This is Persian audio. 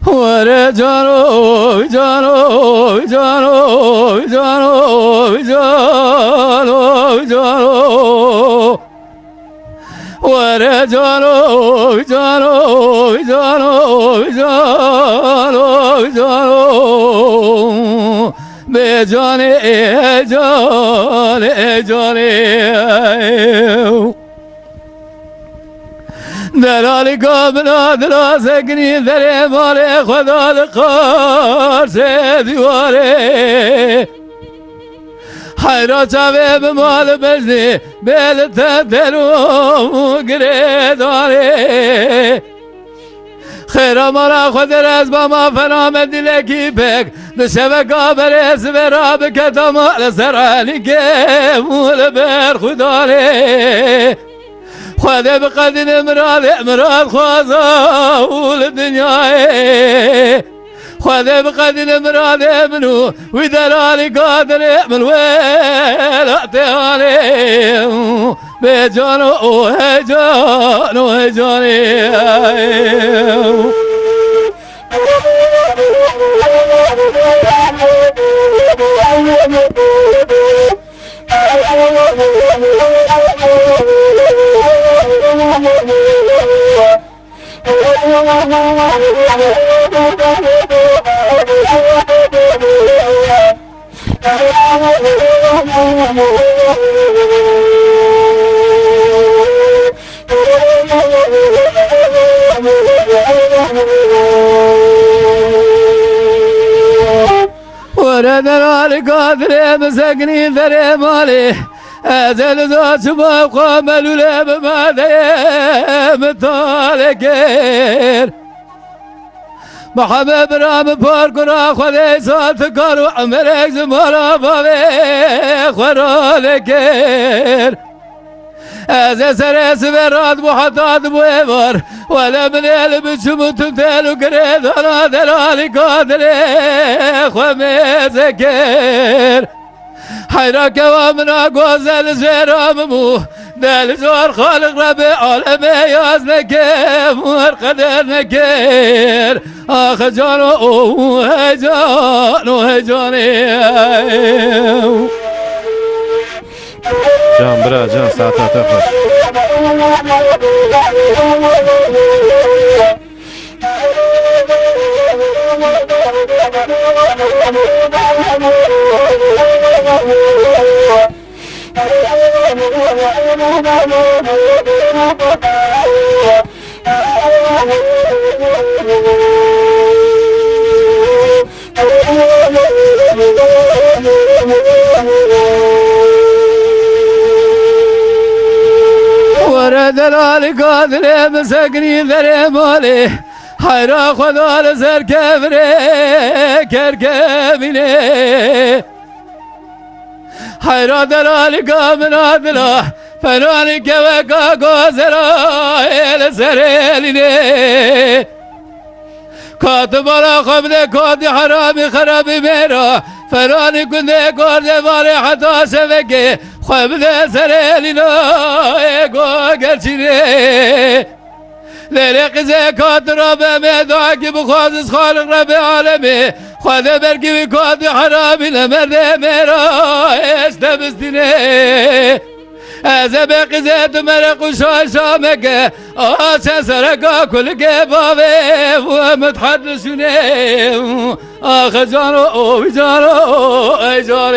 وره جانو جانو جانو جانو جانو جانو وره جانو جانو جانو جانو جانو به جان جان در حال کاملا دراز کنی در مال خدا قارس دیواره حیرا چاوه به مال بزنی بلت درو گره داره خیرا مارا خود رز با ما فرام دلکی پک نشوه کابرز و را بکتا مال سرانی که مول بر خداره خود بقدر مراد خوازا اول دنیای خود بقدر مراد ابنو ودلالي قادر من ويلاتي بجانو وهجانو هجاني ورد الالي قادر مسكني ذري مالي ازل ذات ما قامل ولا بماذا مطالقير محمد رام باركنا خذي صوت كارو عمرك زمارا بابي خرالكير از سرس براد محطات بویوار ولا من البس متمثل وقريد انا دلالي قادر خميزكير حيراك ومنا قوزل زيراممو دل زور خالق ربي عالمي يازنا كيف ورقدرنا كير اخ جانو هجانو هجاني جان برا جان ساعتها تخرج ورد الالي قادر مسكني ذري مالي حيرا خدا لسر كبري كركبيني حيرا دلالي قامنا دلا فناني كوكا قوزرا لسريليني كاتب على خبني كودي حرامي خرابي ميرا فناني كني قرد مالي حتى شبكي خبني سريلينا ايقو قلشيني ليلق زكاة ربي مدعكي بخوزس خالق ربي عالمي خواده برقي بكودي حرامي لمرد ميرا استبستيني از باقی زد مرق و شامگه آسه سرقا کل گبابه و متحدثونه آخ جانو ای جانو ای جانو